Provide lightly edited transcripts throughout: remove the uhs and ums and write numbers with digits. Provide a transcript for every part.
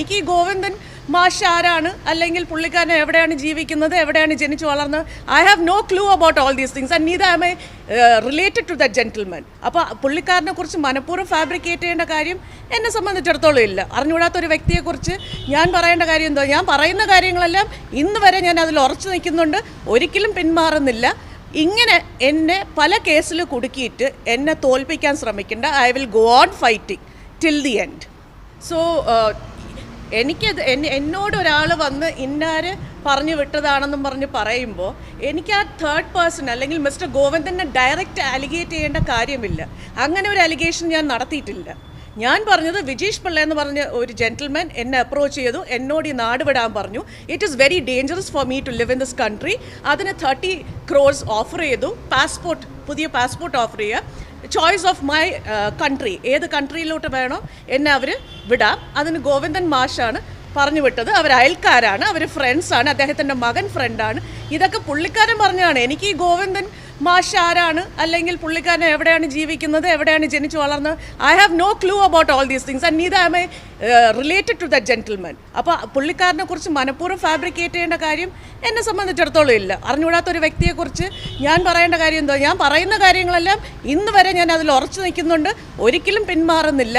എനിക്ക് ഈ ഗോവിന്ദൻ മാഷ് ആരാണ്, അല്ലെങ്കിൽ പുള്ളിക്കാരൻ എവിടെയാണ് ജീവിക്കുന്നത്, എവിടെയാണ് ജനിച്ചു വളർന്നത്, I have no clue about all these things and neither am I related to that gentleman. അപ്പോൾ പുള്ളിക്കാരനെ കുറിച്ച് മനഃപൂർവ്വം ഫാബ്രിക്കേറ്റ് ചെയ്യേണ്ട കാര്യം എന്നെ സംബന്ധിച്ചിടത്തോളം ഇല്ല. അറിഞ്ഞുകൂടാത്തൊരു വ്യക്തിയെക്കുറിച്ച് ഞാൻ പറയേണ്ട കാര്യം എന്തോ, ഞാൻ പറയുന്ന കാര്യങ്ങളെല്ലാം ഇന്ന് വരെ ഞാൻ അതിൽ ഉറച്ചു നിൽക്കുന്നുണ്ട്, ഒരിക്കലും പിന്മാറുന്നില്ല. ഇങ്ങനെ എന്നെ പല കേസിൽ കുടുക്കിയിട്ട് എന്നെ തോൽപ്പിക്കാൻ ശ്രമിക്കേണ്ട. I will go on fighting till the end. So എനിക്കത് എന്നോട് ഒരാൾ വന്ന് ഇന്നാര് പറഞ്ഞു വിട്ടതാണെന്നും പറഞ്ഞ് പറയുമ്പോൾ എനിക്ക് ആ തേർഡ് പേഴ്സൺ അല്ലെങ്കിൽ മിസ്റ്റർ ഗോവിന്ദനെ ഡയറക്റ്റ് അലിഗേറ്റ് ചെയ്യേണ്ട കാര്യമില്ല. അങ്ങനെ ഒരു അലിഗേഷൻ ഞാൻ നടത്തിയിട്ടില്ല. ഞാൻ പറഞ്ഞത് വിജീഷ് പിള്ള എന്ന് പറഞ്ഞ ഒരു ജെന്റിൽമാൻ എന്നെ അപ്രോച്ച് ചെയ്തു, എന്നോട് ഈ നാട് വിടാൻ പറഞ്ഞു. It is very dangerous for me to live in this country. അതിന് 30 crores ഓഫർ ചെയ്തു, പുതിയ പാസ്പോർട്ട് ഓഫർ ചെയ്യുക, ചോയ്സ് ഓഫ് മൈ കൺട്രി, ഏത് കൺട്രിയിലോട്ട് വേണോ എന്നെ അവർ വിടാം. അതിന് ഗോവിന്ദൻ മാഷാണ് പറഞ്ഞു വിട്ടത്. അവർ അയൽക്കാരാണ്, അവർ ഫ്രണ്ട്സാണ്, അദ്ദേഹത്തിൻ്റെ മകൻ ഫ്രണ്ടാണ്. ഇതൊക്കെ പുള്ളിക്കാരൻ പറഞ്ഞതാണ്. എനിക്ക് ഈ ഗോവിന്ദൻ മാഷ് ആരാണ്, അല്ലെങ്കിൽ പുള്ളിക്കാരൻ എവിടെയാണ് ജീവിക്കുന്നത്, എവിടെയാണ് ജനിച്ചു വളർന്നത്, I have no clue about all these things and neither am I related to that gentleman. അപ്പോൾ പുള്ളിക്കാരനെ കുറിച്ച് മനഃപൂർവ്വം ഫാബ്രിക്കേറ്റ് ചെയ്യേണ്ട കാര്യം എന്നെ സംബന്ധിച്ചിടത്തോളം ഇല്ല. അറിഞ്ഞുകൂടാത്തൊരു വ്യക്തിയെക്കുറിച്ച് ഞാൻ പറയേണ്ട കാര്യം എന്തോ, ഞാൻ പറയുന്ന കാര്യങ്ങളെല്ലാം ഇന്ന് വരെ ഞാൻ അതിൽ ഉറച്ചു നിൽക്കുന്നുണ്ട്, ഒരിക്കലും പിന്മാറുന്നില്ല.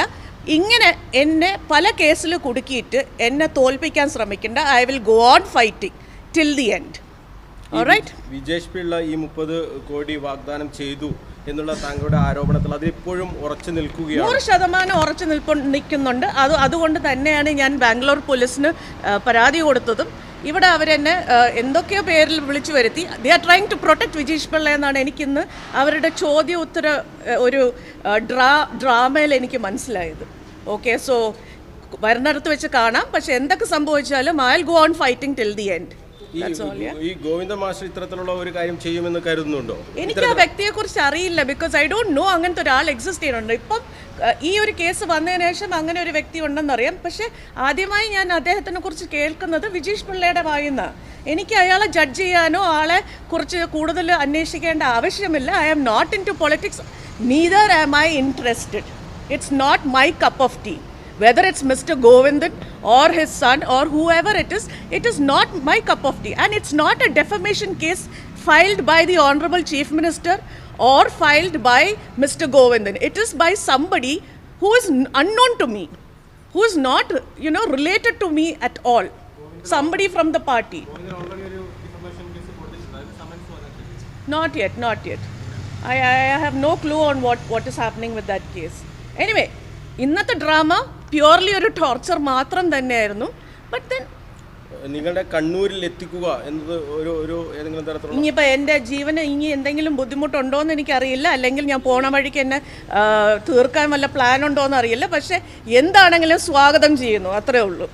ഇങ്ങനെ എന്നെ പല കേസിൽ കുടുക്കിയിട്ട് എന്നെ തോൽപ്പിക്കാൻ ശ്രമിക്കേണ്ട. I will go on fighting till the end. Vijesh Pillai ഈ 30 കോടി വാഗ്ദാനം ചെയ്തു എന്നുള്ള താങ്കളുടെ ആരോപണത്തിൽ അതിപ്പോഴും ഉറച്ചു നിൽക്കുകയാണ്. 100% ഉറച്ചു നിൽക്കുന്നുണ്ട്. അതുകൊണ്ട് തന്നെയാണ് ഞാൻ ബാംഗ്ലൂർ പോലീസിന് പരാതി കൊടുത്തതും. ഇവിടെ അവരെന്നെ എന്തൊക്കെയോ പേരിൽ വിളിച്ചു വരുത്തി. They are trying to protect Vijeesh Pillai എന്നാണ് എനിക്കിന്ന് അവരുടെ ചോദ്യോത്തര ഒരു ഡ്രാമയിൽ എനിക്ക് മനസ്സിലായത്. ഓക്കെ, സോ വരുന്നിടത്ത് വെച്ച് കാണാം. പക്ഷെ എന്തൊക്കെ സംഭവിച്ചാലും I will go on fighting till the end. ഈ ഗോവിന്ദ മാസ്റ്റർ ഇത്തരത്തിലുള്ള ഒരു കാര്യം ചെയ്യുമെന്ന് കരുതുന്നുണ്ടോ? എനിക്ക് ആ വ്യക്തിയെ കുറിച്ച് അറിയില്ല, ബിക്കോസ് ഐ ഡോണ്ട് നോ അങ്ങനത്തെ ഒരാൾ എക്സിസ്റ്റ് ചെയ്യുന്നുണ്ട്. ഇപ്പം ഈ ഒരു കേസ് വന്നതിന് ശേഷം അങ്ങനെ ഒരു വ്യക്തി ഉണ്ടെന്നറിയാം. പക്ഷേ ആദ്യമായി ഞാൻ അദ്ദേഹത്തിനെ കുറിച്ച് കേൾക്കുന്നത് വിജീഷ് പിള്ളയുടെ വായിന്നാണ്. എനിക്ക് അയാളെ ജഡ്ജ് ചെയ്യാനോ ആളെ കുറിച്ച് കൂടുതൽ അന്വേഷിക്കേണ്ട ആവശ്യമില്ല. I am not into politics, neither am I interested. It's not my cup of tea. Whether it's Mr. Govindan or his son or whoever it is not my cup of tea. And it's not a defamation case filed by the Honorable Chief Minister or filed by Mr. Govindan. It is by somebody who is unknown to me, who is not, related to me at all. Somebody from the party. Not yet. I have no clue on what is happening with that case. Anyway, ഇന്നത്തെ drama purely ഒരു torture മാത്രം തന്നെയായിരുന്നു. But then നിങ്ങളുടെ കണ്ണൂരിൽ എത്തിക്കുക എന്നത് ഒരു ഏതെങ്കിലും തരത്തിലുള്ള ഇനിയിപ്പോൾ എൻ്റെ ജീവന് ഇനി എന്തെങ്കിലും ബുദ്ധിമുട്ടുണ്ടോ എന്ന് എനിക്കറിയില്ല. അല്ലെങ്കിൽ ഞാൻ പോണ വഴിക്ക് എന്നെ തീർക്കാൻ വല്ല പ്ലാൻ ഉണ്ടോ എന്ന് അറിയില്ല. പക്ഷേ എന്താണെങ്കിലും സ്വാഗതം ചെയ്യുന്നു, അത്രേ ഉള്ളൂ.